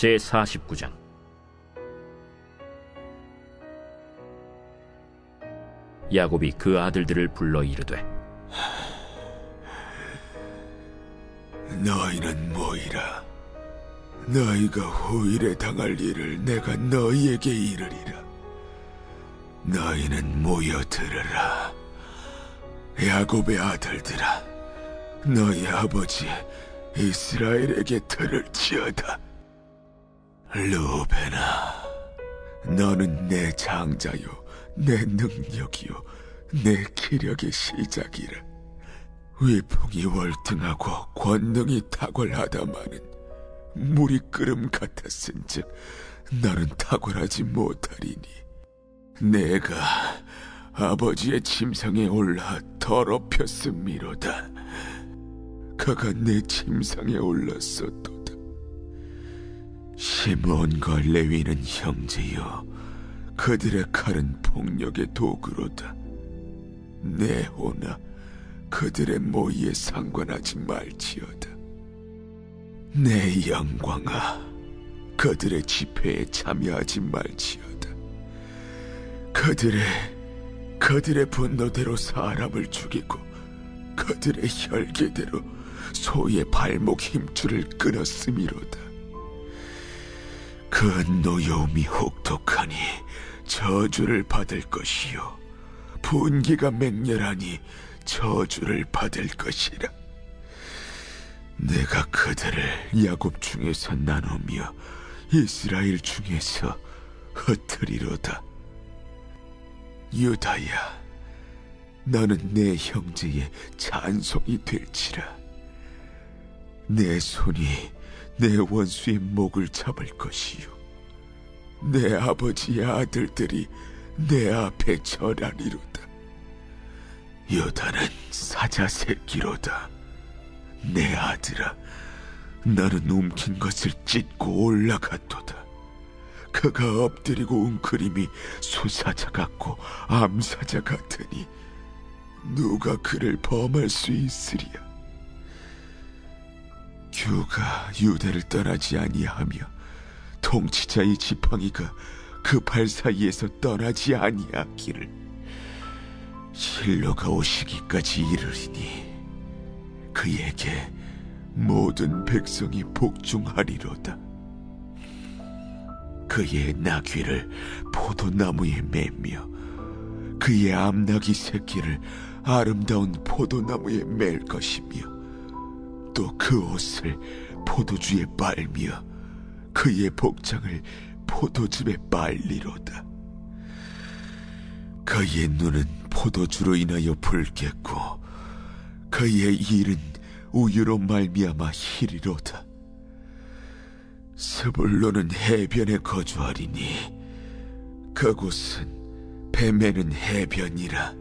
제49장. 야곱이 그 아들들을 불러 이르되, 너희는 모이라. 너희가 후일에 당할 일을 내가 너희에게 이르리라. 너희는 모여 들으라. 야곱의 아들들아, 너희 아버지 이스라엘에게 들을지어다. 루벤아, 너는 내 장자요 내 능력이요 내 기력의 시작이라. 위풍이 월등하고 권능이 탁월하다마는 물이 끓음 같았은즉 너는 탁월하지 못하리니, 내가 아버지의 침상에 올라 더럽혔음이로다. 그가 내 침상에 올랐었도다. 시므온과 레위는 형제여, 그들의 칼은 폭력의 도구로다. 네호나, 그들의 모의에 상관하지 말지어다. 내 영광아, 그들의 집회에 참여하지 말지어다. 그들의 분노대로 사람을 죽이고 그들의 혈기대로 소의 발목 힘줄을 끊었음이로다. 그 노여움이 혹독하니 저주를 받을 것이요, 분기가 맹렬하니 저주를 받을 것이라. 내가 그들을 야곱 중에서 나누며 이스라엘 중에서 흩으리로다. 유다야, 너는 내 형제의 찬송이 될지라. 내 손이 내 원수의 목을 잡을 것이요, 내 아버지의 아들들이 내 앞에 절하리로다. 유다는 사자 새끼로다. 내 아들아, 너는 움킨 것을 찢고 올라갔도다. 그가 엎드리고 웅크림이 수사자 같고 암사자 같으니 누가 그를 범할 수 있으리야. 규가 유대를 떠나지 아니하며 통치자의 지팡이가 그 발 사이에서 떠나지 아니하기를 실로가 오시기까지 이르리니 그에게 모든 백성이 복종하리로다. 그의 나귀를 포도나무에 매며 그의 암나귀 새끼를 아름다운 포도나무에 맬 것이며, 또 그 옷을 포도주에 빨며 그의 복장을 포도즙에 빨리로다. 그의 눈은 포도주로 인하여 붉겠고 그의 일은 우유로 말미암아 희리로다. 스불론은 해변에 거주하리니 그곳은 뱀에는 해변이라.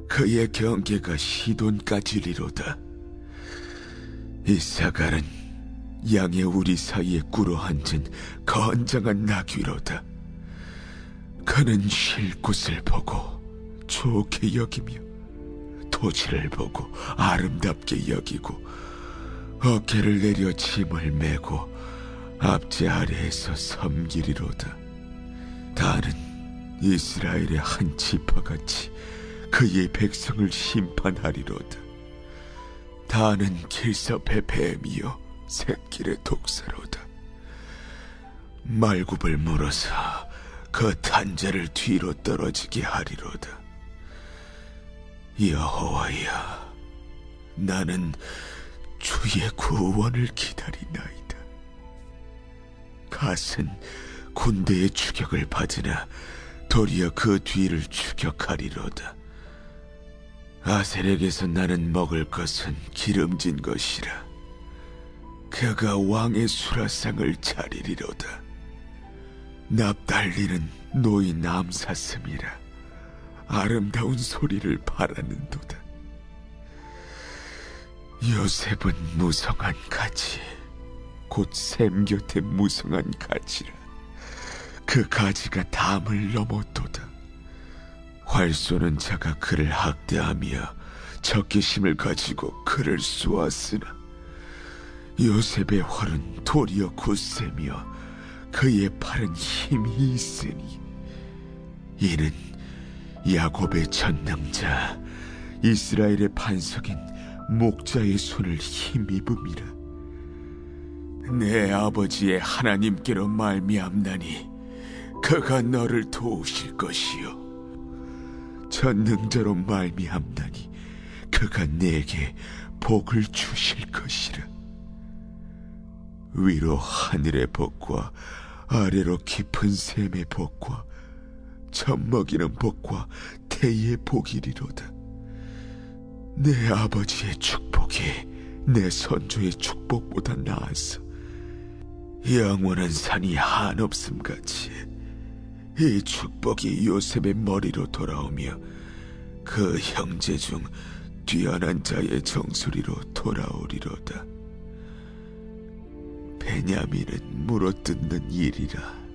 그의 경계가 시돈까지리로다. 이사갈은 양의 우리 사이에 꿇어 앉은 건장한 나귀로다. 그는 쉴 곳을 보고 좋게 여기며 토지를 보고 아름답게 여기고 어깨를 내려 짐을 메고 앞제 아래에서 섬기리로다. 다는 이스라엘의 한 지파같이 그의 백성을 심판하리로다. 다는 길섭의 뱀이요 새길의 독사로다. 말굽을 물어서 그 탄자를 뒤로 떨어지게 하리로다. 여호와야, 나는 주의 구원을 기다리나이다. 갓은 군대의 추격을 받으나 도리어 그 뒤를 추격하리로다. 아셀에게서 나는 먹을 것은 기름진 것이라. 그가 왕의 수라상을 차리리로다. 납달리는 노인 암사슴이라. 아름다운 소리를 바라는도다. 요셉은 무성한 가지, 곧 샘 곁에 무성한 가지라. 그 가지가 담을 넘었도다. 활 쏘는 자가 그를 학대하며 적개심을 가지고 그를 쏘았으나 요셉의 활은 도리어 굳세며 그의 팔은 힘이 있으니 이는 야곱의 전능자 이스라엘의 반석인 목자의 손을 힘입음이라. 내 아버지의 하나님께로 말미암나니 그가 너를 도우실 것이요 전능자로 말미암나니 그가 내게 복을 주실 것이라. 위로 하늘의 복과 아래로 깊은 샘의 복과 젖먹이는 복과 태의 복이리로다. 내 아버지의 축복이 내 선조의 축복보다 나아서 영원한 산이 한없음같이 이 축복이 요셉의 머리로 돌아오며 그 형제 중 뛰어난 자의 정수리로 돌아오리로다. 베냐민은 물어뜯는 일이라.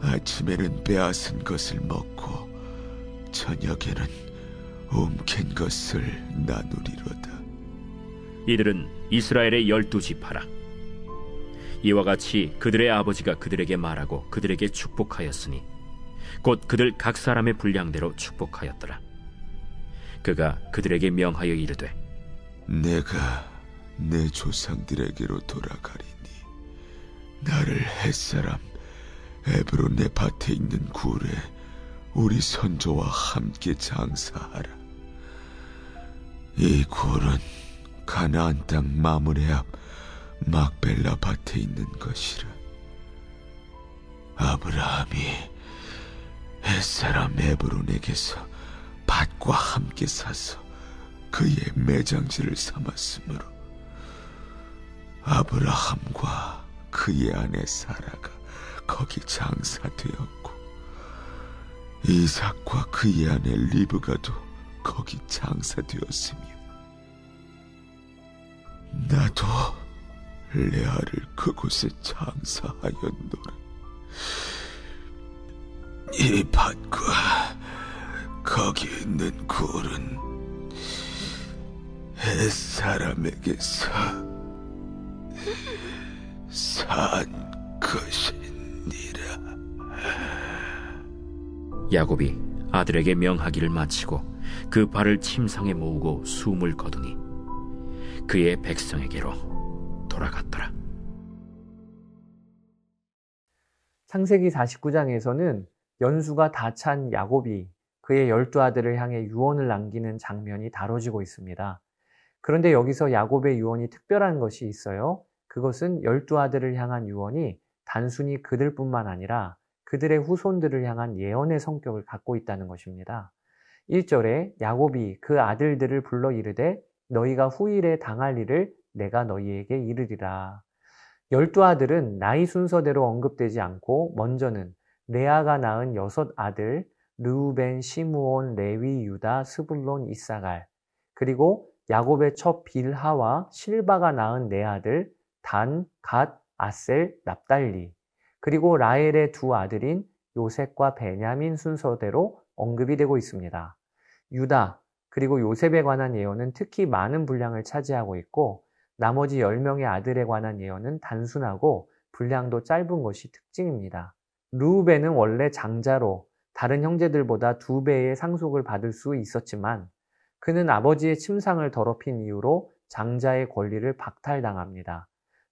아침에는 빼앗은 것을 먹고 저녁에는 움킨 것을 나누리로다. 이들은 이스라엘의 12지파라. 이와 같이 그들의 아버지가 그들에게 말하고 그들에게 축복하였으니 곧 그들 각 사람의 분량대로 축복하였더라. 그가 그들에게 명하여 이르되 내가 내 조상들에게로 돌아가리니 나를 햇사람 에브론의 밭에 있는 굴에 우리 선조와 함께 장사하라. 이 굴은 가나안 땅 마므레 앞 막벨라 밭에 있는 것이라. 아브라함이 햇사람 에브론에게서 밭과 함께 사서 그의 매장지를 삼았으므로 아브라함과 그의 아내 사라가 거기 장사되었고 이삭과 그의 아내 리브가도 거기 장사되었으며 나도 레아를 그곳에 장사하였노라. 이 밭과 거기 있는 굴은 햇사람에게서 산 것이니라. 야곱이 아들에게 명하기를 마치고 그 발을 침상에 모으고 숨을 거두니 그의 백성에게로 돌아갔더라. 창세기 49장에서는 연수가 다 찬 야곱이 그의 12아들을 향해 유언을 남기는 장면이 다뤄지고 있습니다. 그런데 여기서 야곱의 유언이 특별한 것이 있어요. 그것은 12아들을 향한 유언이 단순히 그들뿐만 아니라 그들의 후손들을 향한 예언의 성격을 갖고 있다는 것입니다. 1절에 야곱이 그 아들들을 불러 이르되 너희가 후일에 당할 일을 내가 너희에게 이르리라. 12아들은 나이 순서대로 언급되지 않고 먼저는 레아가 낳은 6아들 르우벤, 시므온, 레위, 유다, 스불론, 이사갈, 그리고 야곱의 첫 빌하와 실바가 낳은 4아들 단, 갓, 아셀, 납달리, 그리고 라헬의 2아들인 요셉과 베냐민 순서대로 언급이 되고 있습니다. 유다, 그리고 요셉에 관한 예언은 특히 많은 분량을 차지하고 있고 나머지 10명의 아들에 관한 예언은 단순하고 분량도 짧은 것이 특징입니다. 르우벤은 원래 장자로 다른 형제들보다 2배의 상속을 받을 수 있었지만 그는 아버지의 침상을 더럽힌 이유로 장자의 권리를 박탈당합니다.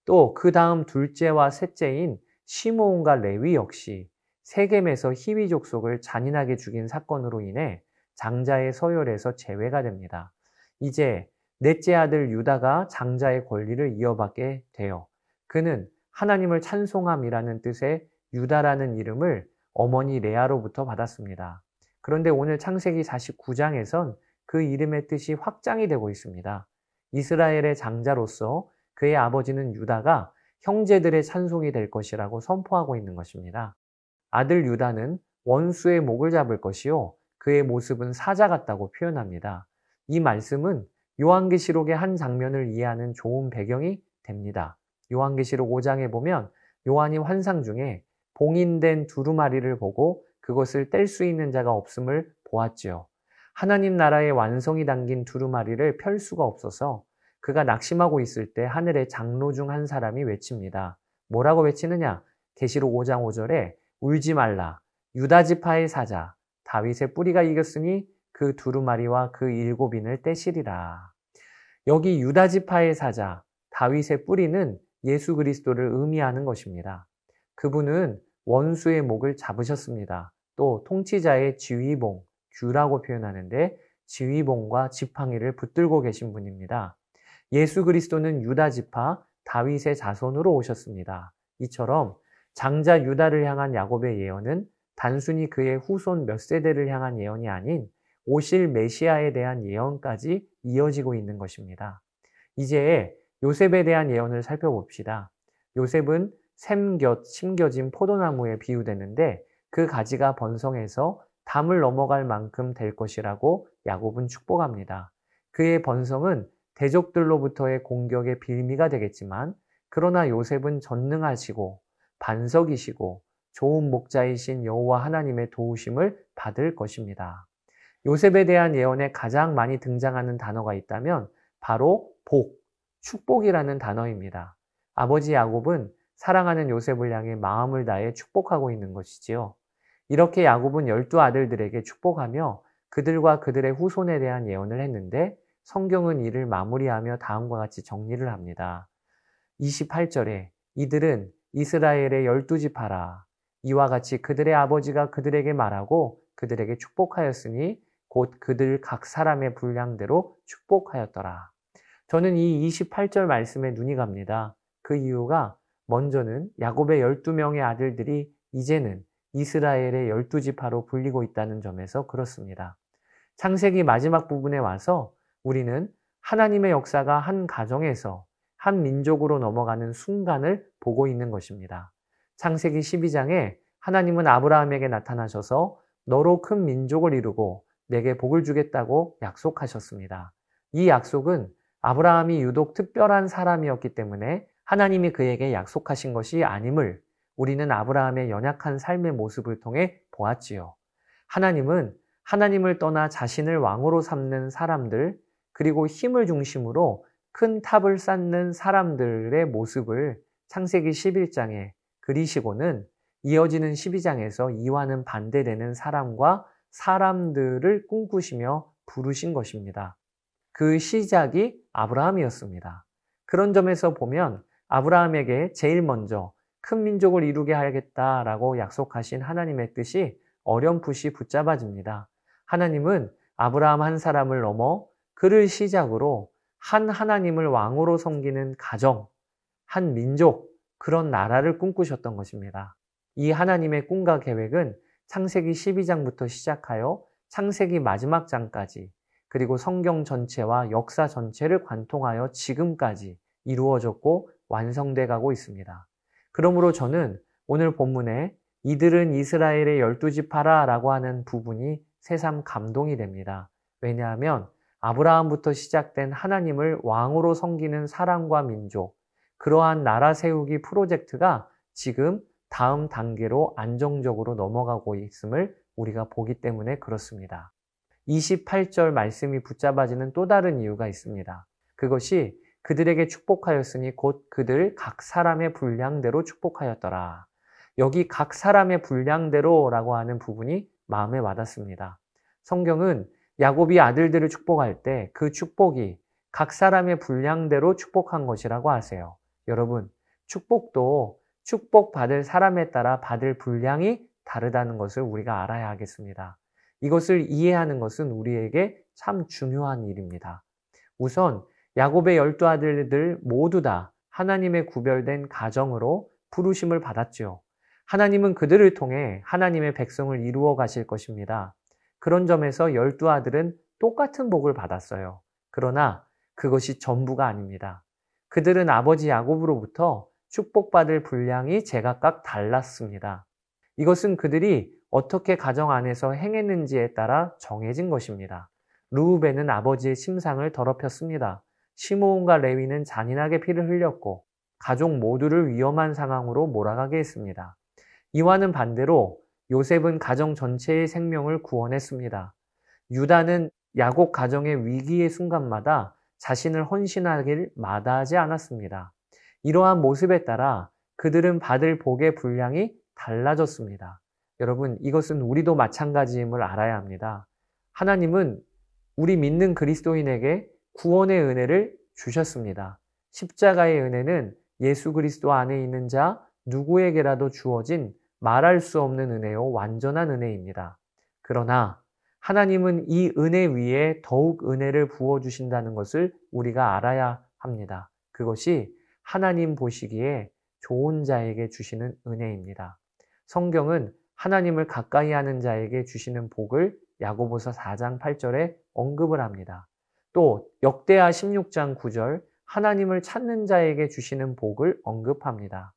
또 그 다음 둘째와 셋째인 시므온과 레위 역시 세겜에서 히위 족속을 잔인하게 죽인 사건으로 인해 장자의 서열에서 제외가 됩니다. 이제 넷째 아들 유다가 장자의 권리를 이어받게 돼요. 그는 하나님을 찬송함이라는 뜻의 유다라는 이름을 어머니 레아로부터 받았습니다. 그런데 오늘 창세기 49장에선 그 이름의 뜻이 확장이 되고 있습니다. 이스라엘의 장자로서 그의 아버지는 유다가 형제들의 찬송이 될 것이라고 선포하고 있는 것입니다. 아들 유다는 원수의 목을 잡을 것이요 그의 모습은 사자 같다고 표현합니다. 이 말씀은 요한계시록의 한 장면을 이해하는 좋은 배경이 됩니다. 요한계시록 5장에 보면 요한이 환상 중에 봉인된 두루마리를 보고 그것을 뗄 수 있는 자가 없음을 보았지요. 하나님 나라의 완성이 담긴 두루마리를 펼 수가 없어서 그가 낙심하고 있을 때 하늘의 장로 중 한 사람이 외칩니다. 뭐라고 외치느냐? 계시록 5장 5절에 울지 말라, 유다 지파의 사자 다윗의 뿌리가 이겼으니 그 두루마리와 그 7인을 떼시리라. 여기 유다 지파의 사자 다윗의 뿌리는 예수 그리스도를 의미하는 것입니다. 그분은 원수의 목을 잡으셨습니다. 또 통치자의 지휘봉, 규라고 표현하는데 지휘봉과 지팡이를 붙들고 계신 분입니다. 예수 그리스도는 유다 지파 다윗의 자손으로 오셨습니다. 이처럼 장자 유다를 향한 야곱의 예언은 단순히 그의 후손 몇 세대를 향한 예언이 아닌 오실 메시아에 대한 예언까지 이어지고 있는 것입니다. 이제 요셉에 대한 예언을 살펴봅시다. 요셉은 샘곁 심겨진 포도나무에 비유되는데 그 가지가 번성해서 담을 넘어갈 만큼 될 것이라고 야곱은 축복합니다. 그의 번성은 대적들로부터의 공격의 빌미가 되겠지만 그러나 요셉은 전능하시고 반석이시고 좋은 목자이신 여호와 하나님의 도우심을 받을 것입니다. 요셉에 대한 예언에 가장 많이 등장하는 단어가 있다면 바로 복, 축복이라는 단어입니다. 아버지 야곱은 사랑하는 요셉을 향해 마음을 다해 축복하고 있는 것이지요. 이렇게 야곱은 12아들들에게 축복하며 그들과 그들의 후손에 대한 예언을 했는데 성경은 이를 마무리하며 다음과 같이 정리를 합니다. 28절에 이들은 이스라엘의 12지파라. 이와 같이 그들의 아버지가 그들에게 말하고 그들에게 축복하였으니 곧 그들 각 사람의 분량대로 축복하였더라. 저는 이 28절 말씀에 눈이 갑니다. 그 이유가 먼저는 야곱의 12명의 아들들이 이제는 이스라엘의 12지파로 불리고 있다는 점에서 그렇습니다. 창세기 마지막 부분에 와서 우리는 하나님의 역사가 한 가정에서 한 민족으로 넘어가는 순간을 보고 있는 것입니다. 창세기 12장에 하나님은 아브라함에게 나타나셔서 너로 큰 민족을 이루고 내게 복을 주겠다고 약속하셨습니다. 이 약속은 아브라함이 유독 특별한 사람이었기 때문에 하나님이 그에게 약속하신 것이 아님을 우리는 아브라함의 연약한 삶의 모습을 통해 보았지요. 하나님은 하나님을 떠나 자신을 왕으로 삼는 사람들 그리고 힘을 중심으로 큰 탑을 쌓는 사람들의 모습을 창세기 11장에 그리시고는 이어지는 12장에서 이와는 반대되는 사람과 사람들을 꿈꾸시며 부르신 것입니다. 그 시작이 아브라함이었습니다. 그런 점에서 보면 아브라함에게 제일 먼저 큰 민족을 이루게 하겠다라고 약속하신 하나님의 뜻이 어렴풋이 붙잡아집니다. 하나님은 아브라함 한 사람을 넘어 그를 시작으로 한 하나님을 왕으로 섬기는 가정, 한 민족, 그런 나라를 꿈꾸셨던 것입니다. 이 하나님의 꿈과 계획은 창세기 12장부터 시작하여 창세기 마지막 장까지 그리고 성경 전체와 역사 전체를 관통하여 지금까지 이루어졌고 완성돼 가고 있습니다. 그러므로 저는 오늘 본문에 이들은 이스라엘의 12지파라 라고 하는 부분이 새삼 감동이 됩니다. 왜냐하면 아브라함부터 시작된 하나님을 왕으로 섬기는 사람과 민족, 그러한 나라 세우기 프로젝트가 지금 다음 단계로 안정적으로 넘어가고 있음을 우리가 보기 때문에 그렇습니다. 28절 말씀이 붙잡아지는 또 다른 이유가 있습니다. 그것이 그들에게 축복하였으니 곧 그들 각 사람의 분량대로 축복하였더라. 여기 각 사람의 분량대로라고 하는 부분이 마음에 와닿습니다. 성경은 야곱이 아들들을 축복할 때 그 축복이 각 사람의 분량대로 축복한 것이라고 하세요. 여러분, 축복도 축복받을 사람에 따라 받을 분량이 다르다는 것을 우리가 알아야 하겠습니다. 이것을 이해하는 것은 우리에게 참 중요한 일입니다. 우선 야곱의 12아들들 모두 다 하나님의 구별된 가정으로 부르심을 받았지요. 하나님은 그들을 통해 하나님의 백성을 이루어 가실 것입니다. 그런 점에서 12아들은 똑같은 복을 받았어요. 그러나 그것이 전부가 아닙니다. 그들은 아버지 야곱으로부터 축복받을 분량이 제각각 달랐습니다. 이것은 그들이 어떻게 가정 안에서 행했는지에 따라 정해진 것입니다. 르우벤은 아버지의 침상을 더럽혔습니다. 시므온과 레위는 잔인하게 피를 흘렸고 가족 모두를 위험한 상황으로 몰아가게 했습니다. 이와는 반대로 요셉은 가정 전체의 생명을 구원했습니다. 유다는 야곱 가정의 위기의 순간마다 자신을 헌신하길 마다하지 않았습니다. 이러한 모습에 따라 그들은 받을 복의 분량이 달라졌습니다. 여러분, 이것은 우리도 마찬가지임을 알아야 합니다. 하나님은 우리 믿는 그리스도인에게 구원의 은혜를 주셨습니다. 십자가의 은혜는 예수 그리스도 안에 있는 자 누구에게라도 주어진 말할 수 없는 은혜요, 완전한 은혜입니다. 그러나 하나님은 이 은혜 위에 더욱 은혜를 부어주신다는 것을 우리가 알아야 합니다. 그것이 하나님 보시기에 좋은 자에게 주시는 은혜입니다. 성경은 하나님을 가까이 하는 자에게 주시는 복을 야고보서 4장 8절에 언급을 합니다. 또 역대하 16장 9절 하나님을 찾는 자에게 주시는 복을 언급합니다.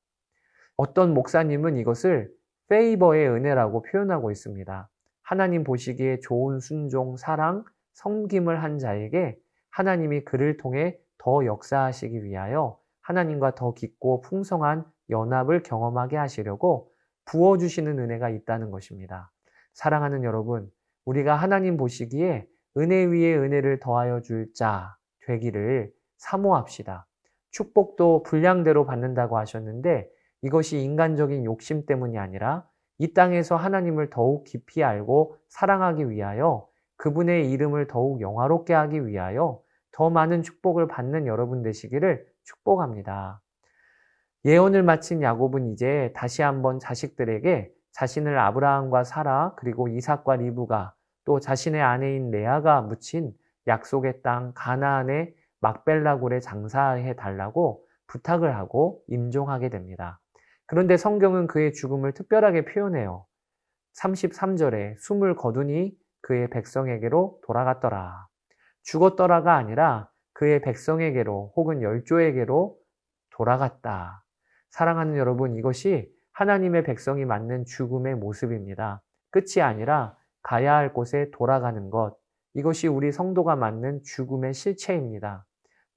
어떤 목사님은 이것을 페이버의 은혜라고 표현하고 있습니다. 하나님 보시기에 좋은 순종, 사랑, 섬김을 한 자에게 하나님이 그를 통해 더 역사하시기 위하여 하나님과 더 깊고 풍성한 연합을 경험하게 하시려고 부어주시는 은혜가 있다는 것입니다. 사랑하는 여러분, 우리가 하나님 보시기에 은혜 위에 은혜를 더하여 줄 자 되기를 사모합시다. 축복도 분량대로 받는다고 하셨는데 이것이 인간적인 욕심 때문이 아니라 이 땅에서 하나님을 더욱 깊이 알고 사랑하기 위하여 그분의 이름을 더욱 영화롭게 하기 위하여 더 많은 축복을 받는 여러분 되시기를 축복합니다. 예언을 마친 야곱은 이제 다시 한번 자식들에게 자신을 아브라함과 사라 그리고 이삭과 리브가 또 자신의 아내인 레아가 묻힌 약속의 땅 가나안의 막벨라 굴에 장사해 달라고 부탁을 하고 임종하게 됩니다. 그런데 성경은 그의 죽음을 특별하게 표현해요. 33절에 숨을 거두니 그의 백성에게로 돌아갔더라. 죽었더라가 아니라 그의 백성에게로 혹은 열조에게로 돌아갔다. 사랑하는 여러분, 이것이 하나님의 백성이 맞는 죽음의 모습입니다. 끝이 아니라 가야 할 곳에 돌아가는 것, 이것이 우리 성도가 맞는 죽음의 실체입니다.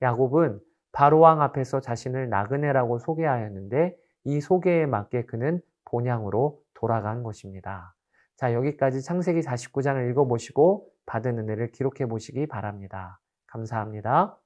야곱은 바로왕 앞에서 자신을 나그네라고 소개하였는데 이 소개에 맞게 그는 본향으로 돌아간 것입니다. 자, 여기까지 창세기 49장을 읽어보시고 받은 은혜를 기록해 보시기 바랍니다. 감사합니다.